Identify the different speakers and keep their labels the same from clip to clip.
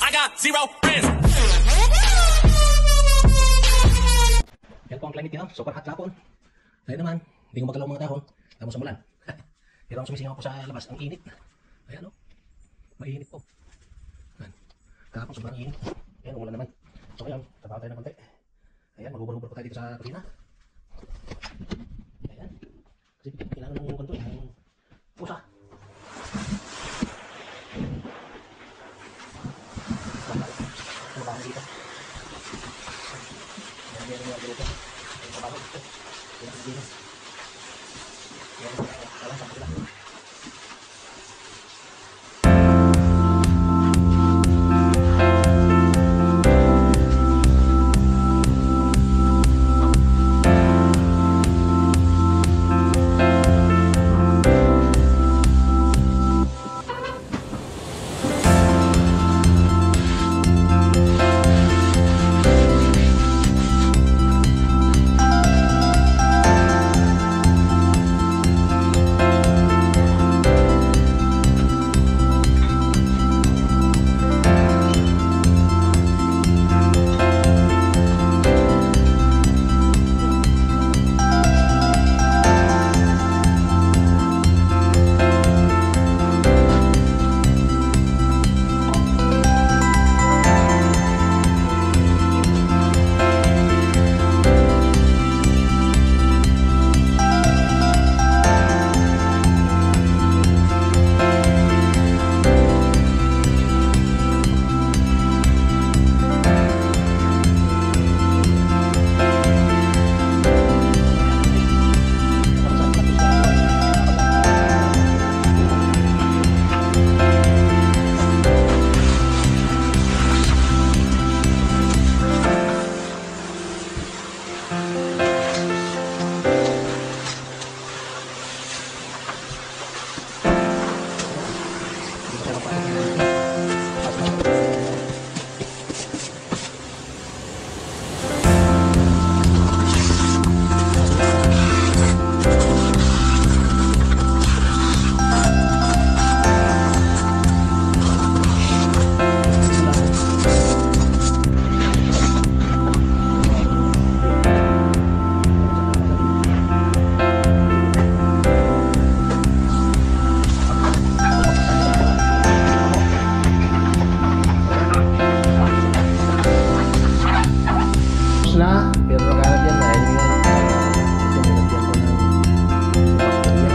Speaker 1: I got zero friends.
Speaker 2: Yan po ang climate dito, super hot kapon. Kaya naman, hindi ko magalaw mga dahon. Tapos sa mulan. Pero ang sumisingaw po sa labas, ang init. Ayan o, mainit po. Ayan. Kahapon sobrang init. Ayan, umulan naman. So ngayon, trabaho tayo ng konti. Ayan, mag-ubur-ubur po tayo dito sa kusina. Ayan. Kasi kailangan ng ganito, yung pusa. Trabaho dito. Ayan, meron yung grupo. Ayan, trabaho dito. Ayan, dito. Ayan, alam sa sila. Na, pero maghanap yan dahil yung nilagyan ko ng bakterya.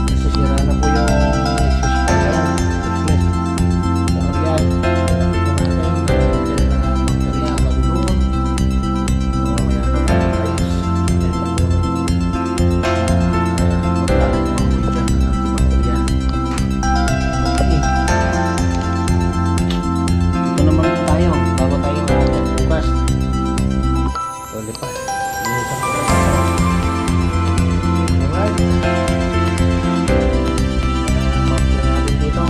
Speaker 2: Nasisira na po yung exhaust fan na yan. So yan, bakterya, balon. So kaya po tayo ayos. Maghanap ng bakterya. Okay. Ito naman tayo, bago tayo bukas. So, lipas. Alright. Map na natin dito.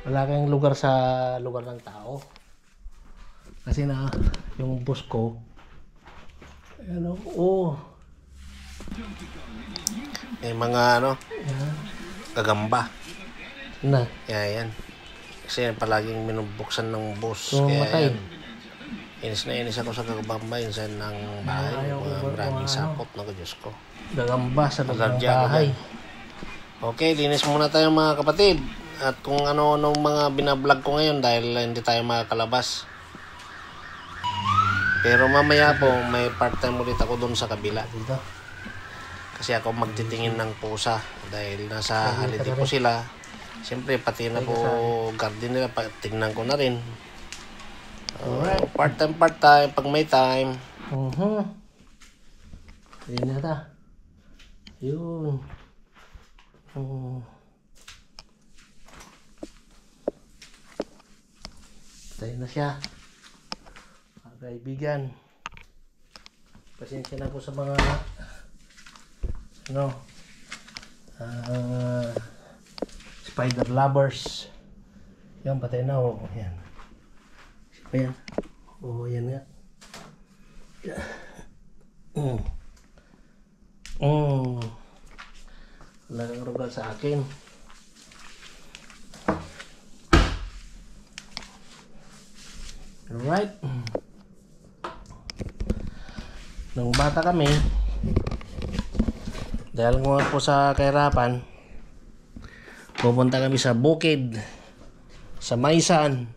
Speaker 2: Wala kang lugar sa lugar ng tao kasi na yung bus ko ano,
Speaker 3: mga ano, kagamba
Speaker 2: na
Speaker 3: yan kasi palaging minubuksan ng bus.
Speaker 2: so,
Speaker 3: kaya
Speaker 2: matay.
Speaker 3: yan, inis na inis ako sa kagamba insan ng bahay. Maraming sapot na ko, Diyos ko,
Speaker 2: gagamba sa loob ng
Speaker 3: Alarya,
Speaker 2: bahay.
Speaker 3: Okay, linis muna tayo mga kapatid. At kung ano-ano mga binablog ko ngayon dahil hindi tayo makakalabas. Pero mamaya po, may part-time ulit ako doon sa kabila.
Speaker 2: Dito.
Speaker 3: Kasi ako magtitingin ng pusa dahil nasa holiday po sila. Siyempre, pati na po garden nila, tingnan ko na rin. Part-time, pag may time.
Speaker 2: Ayun na ta. Yun. Tayo na siya.
Speaker 3: kaibigan, pasensya na po sa mga spider lovers. Yan, patay na. Oh, yan. Ayan. Oh, yan nga. Wala kang rugal sa akin. Alright. Nung bata kami, dahil nga po sa kahirapan, pupunta kami sa bukid, sa Maisan,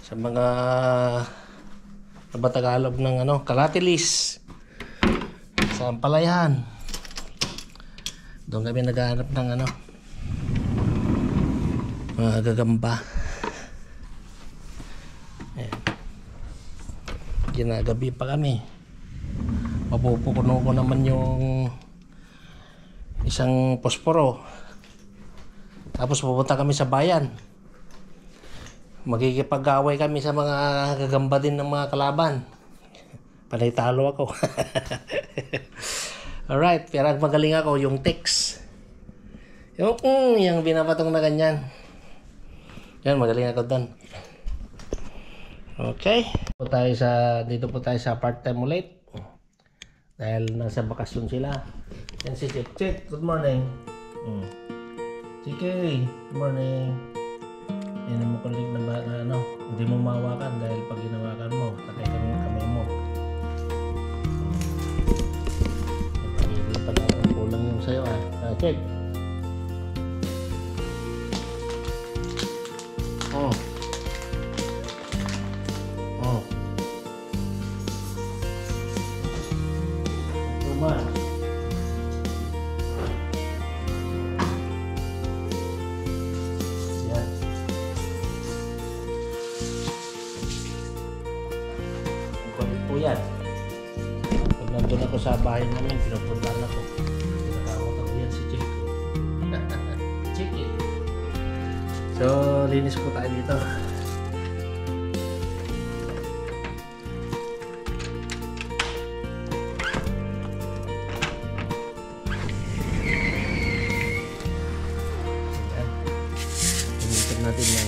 Speaker 3: sa mga Tagalog ng Kalatilis, sa Ampalayan. Doon kami naghahanap ng mga gagamba. Ayan. Ginagabi pa kami. Mapupukuno ko naman yung isang posporo. Tapos pupunta kami sa bayan. Magkikipag-away kami sa mga gagamba din ng mga kalaban. Panay talo ako. Alright, pero magaling ako yung text. Yung binapatong na ganyan. Yan, magaling ako doon. Okay. Dito po tayo sa part-time ulit. Dahil nasa bakasyon sila. Yan si Chik. Good morning. Chiki, good morning. Yan mo kulig na ba na hindi mo mawakan dahil pag ginawakan mo, takay kami ng kamay mo. Hindi pa na kulang yung sayo Chik. Tuman. Yan. Pag nandun ako sa bahay namin, pinupuntahan ako. Pinakawat ako yan si Chick. Chicky. So, linis po tayo dito. Yan. Linisin natin yung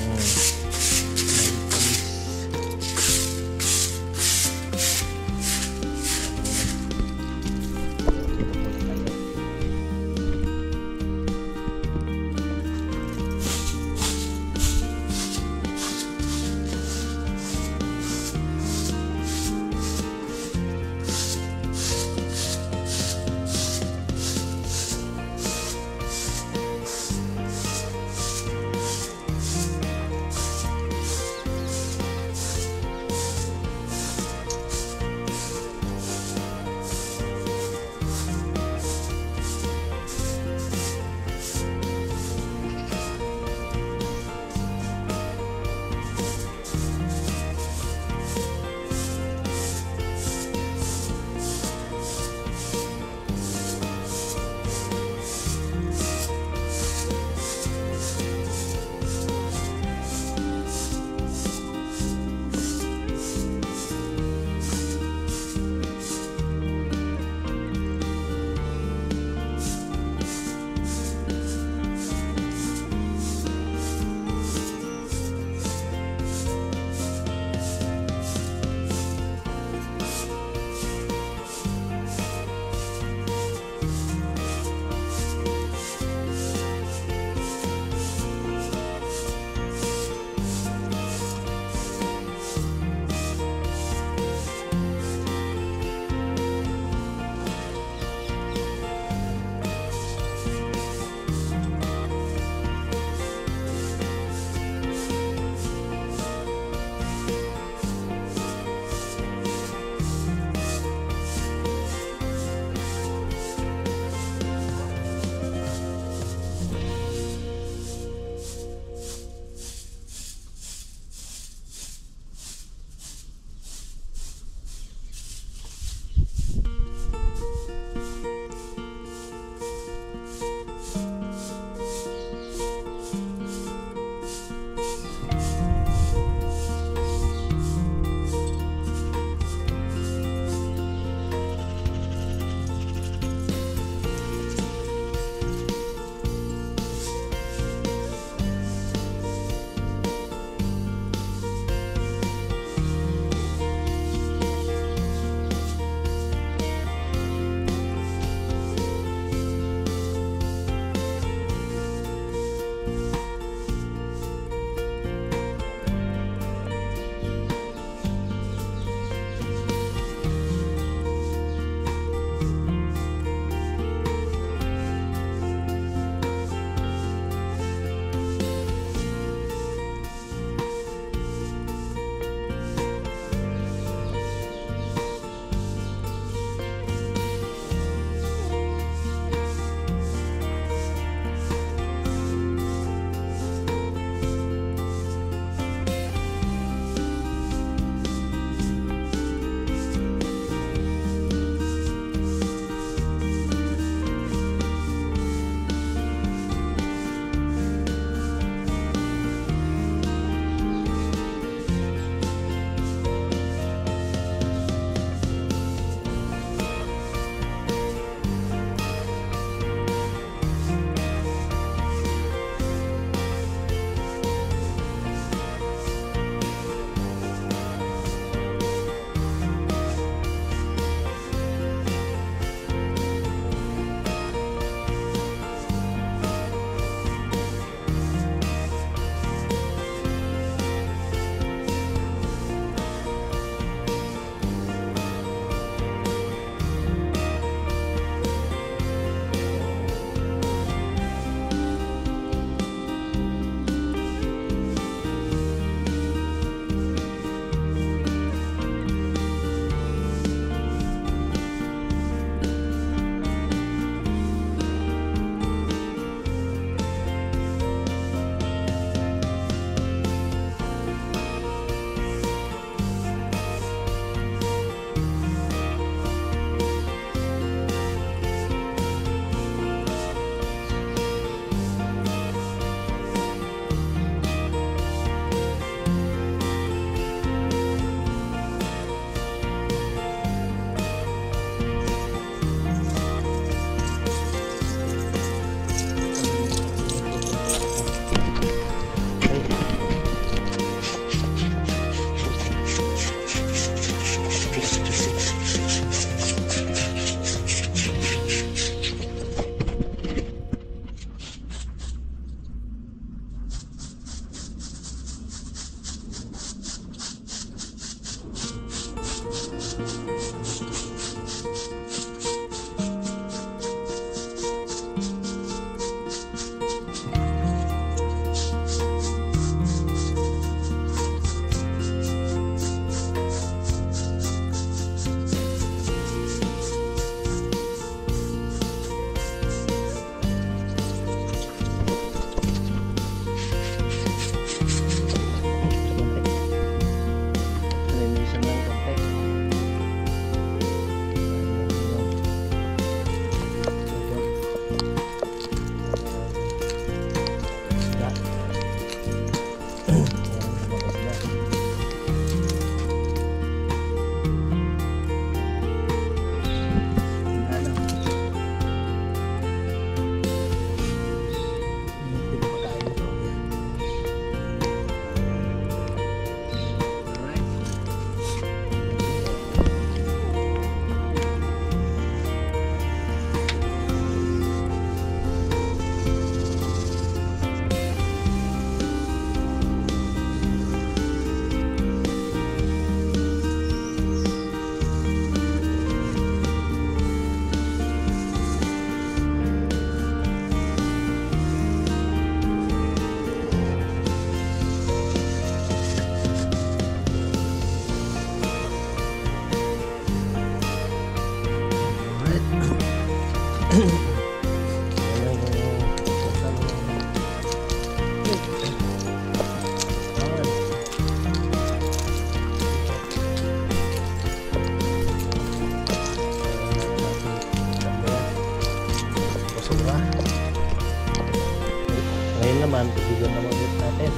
Speaker 3: naman, tubigan naman ulit natin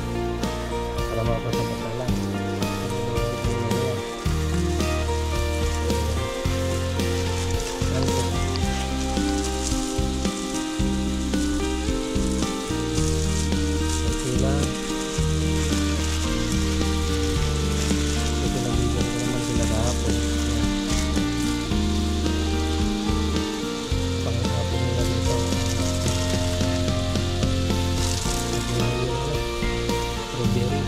Speaker 3: para mapasabasa lang. Yan po. Okay lang. So tubigan ko naman sila kahapon. Panghapon nila dito. Strawberry.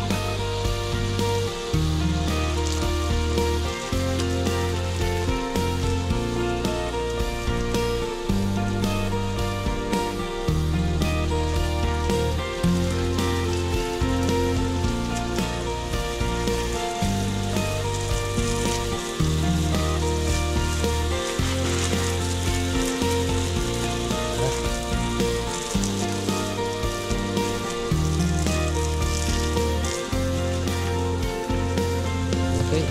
Speaker 3: Okay,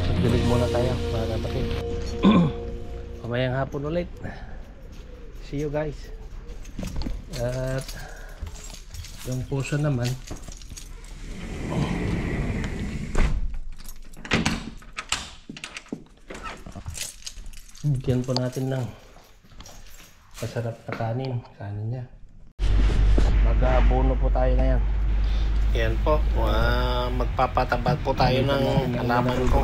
Speaker 3: magdilig muna tayo mga kapatid. Pamayang hapon ulit. See you guys. At yung puso naman, bigyan po natin ng masarap na kanin niya. Mag-aabono po tayo ngayon. Yan po, magpapatabag po tayo ng halaman ko.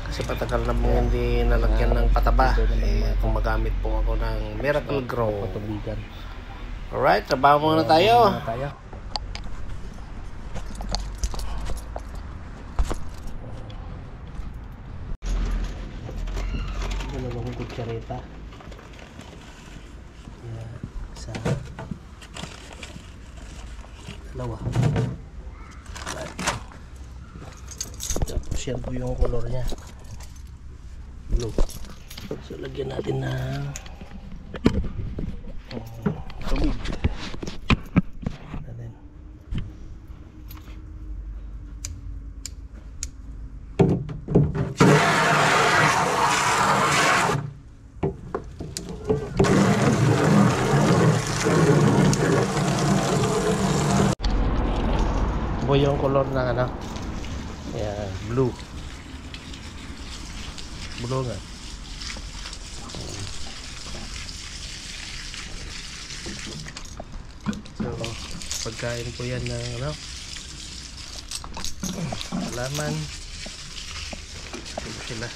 Speaker 3: Kasi patagal na po hindi nalagyan ng pataba. Kung magamit po ako ng Miracle Grow. Alright, trabaho muna tayo. Dalawang kutsareta. Yan, isa. Dalawa. Tapos yan po yung color nya, blue. So lagyan natin ng tubig. Natin. Po yung color ng ano, yan, blue nga. So pagkain po yan ng ano, halaman. Ito sila.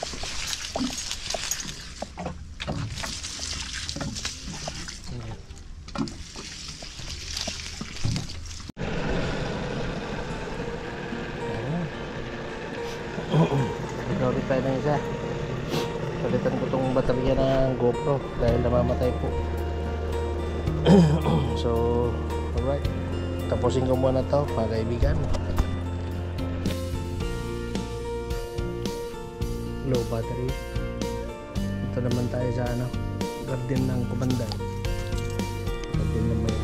Speaker 3: Gawin tayo ng isa. Palitan ko itong baterya ng GoPro dahil namamatay po. So alright, tapusin ko muna to mga kaibigan. Low battery. Ito naman tayo sa ano, garden ng Kumandan. Garden ng may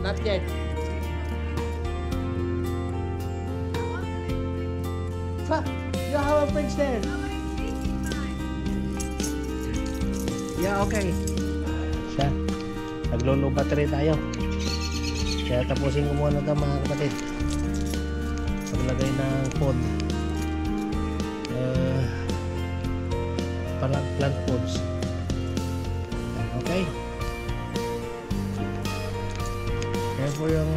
Speaker 3: not yet. Fuck, you have a fridge there. Yeah, okay. Siya, naglo-low battery tayo. Kaya tapusin ko muna ito mga kapatid. Paglagay ng pod. Plant pods. Okay. Kaya po yung